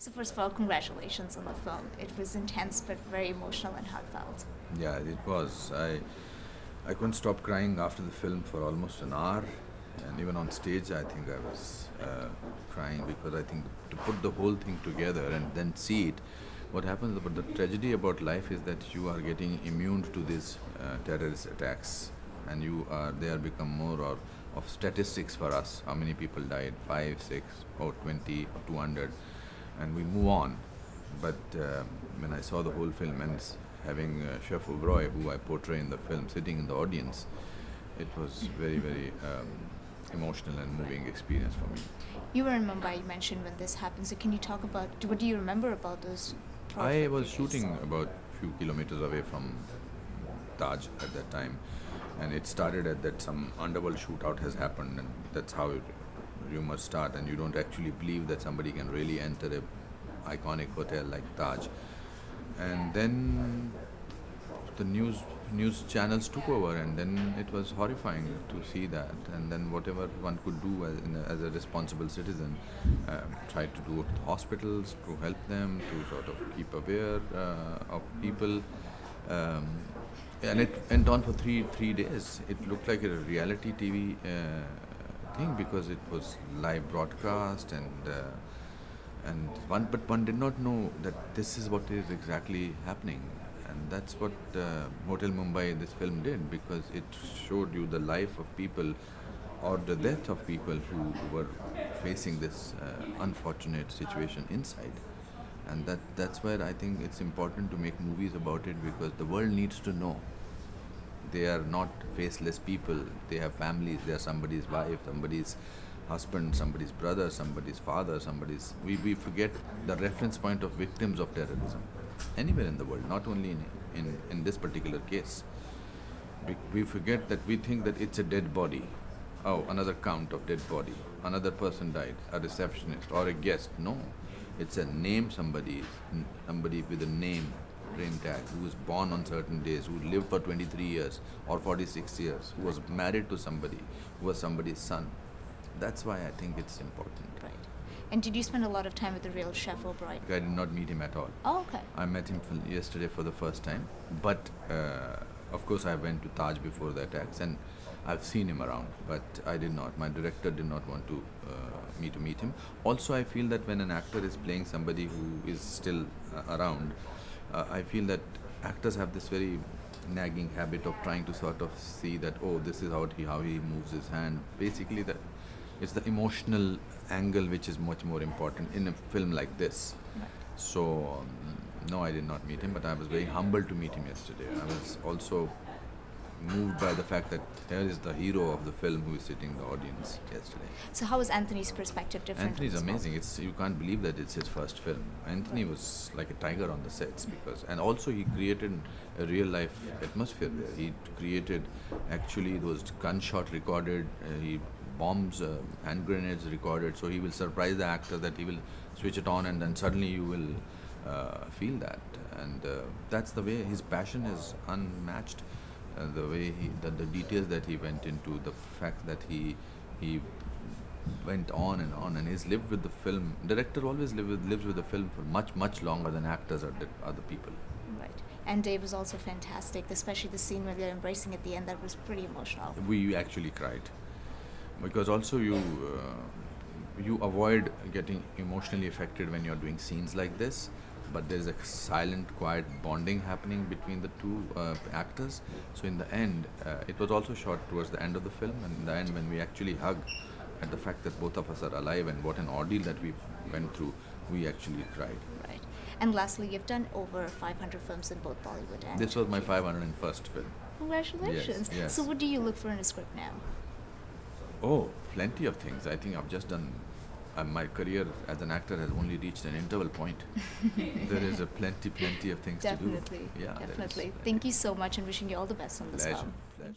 So first of all, congratulations on the film. It was intense but very emotional and heartfelt. Yeah, it was. I couldn't stop crying after the film for almost an hour, and even on stage, I think I was crying because I think to put the whole thing together and then see it, what happens about the tragedy about life is that you are getting immune to these terrorist attacks, and they are become more of statistics for us. How many people died? 5, 6, or 20, or 200, and we move on. But when I saw the whole film and having Chef Oberoi, who I portray in the film, sitting in the audience, it was very, very emotional and moving experience for me. You were in Mumbai, you mentioned, when this happened. So can you talk about, what do you remember about those 12 I was days? shooting about few kilometers away from Taj at that time, and it started at that some underworld shootout has happened, and that's how rumors start, and you don't actually believe that somebody can really enter a iconic hotel like Taj. And then the news channels took over, and then it was horrifying to see that. And then whatever one could do as a responsible citizen, try to do it to hospitals to help them, to sort of keep aware of people. And it went on for three days. It looked like a reality TV thing because it was live broadcast, but one did not know that this is what is exactly happening. And that's what Hotel Mumbai, this film, did, because it showed you the life of people or the death of people who were facing this unfortunate situation inside. And that's where I think it's important to make movies about it, because the world needs to know. They are not faceless people. They have families. They are somebody's wife, somebody's husband, somebody's brother, somebody's father, we forget the reference point of victims of terrorism anywhere in the world, not only in this particular case. We forget that. We think that it's a dead body. Oh, another count of dead body. Another person died, a receptionist or a guest. No, it's a name, somebody with a name tag, who was born on certain days, who lived for 23 years or 46 years, who was married to somebody, who was somebody's son. That's why I think it's important. Right. And did you spend a lot of time with the real Chef Oberoi? I did not meet him at all. Oh, okay. I met him yesterday for the first time, but of course I went to Taj before the attacks, and I've seen him around, but I did not. My director did not want me to meet him. Also, I feel that when an actor is playing somebody who is still around, I feel that actors have this very nagging habit of trying to sort of see that, oh, this is how he moves his hand. Basically, it's the emotional angle which is much more important in a film like this. Right. So, no, I did not meet him, but I was very humbled to meet him yesterday. I was also moved by the fact that here is the hero of the film who is sitting in the audience yesterday. So how was Anthony's perspective different? Anthony's amazing. You can't believe that it's his first film. Anthony was like a tiger on the sets, and also he created a real life atmosphere there. He created actually those gunshot recorded, bombs, hand grenades recorded. So he will surprise the actor that he will switch it on, and then suddenly you will feel that. And that's the way his passion is unmatched. The way the details that he went into, the fact that he went on, and he's lived with the film. Director always lives with the film for much longer than actors or other people. Right. And Dave was also fantastic, especially the scene where they're embracing at the end. That was pretty emotional. We actually cried, because also you avoid getting emotionally affected when you're doing scenes like this. But there's a silent, quiet bonding happening between the two actors. So in the end, it was also shot towards the end of the film, and in the end, when we actually hug at the fact that both of us are alive and what an ordeal that we went through, we actually cried. Right. And lastly, you've done over 500 films in both Bollywood and... This was my 501st film. Congratulations. Yes. So what do you look for in a script now? Oh, plenty of things. I think I've just done... my career as an actor has only reached an interval point. There is plenty of things Definitely. to do. Yeah, definitely. Thank you so much, and wishing you all the best on this film. Pleasure.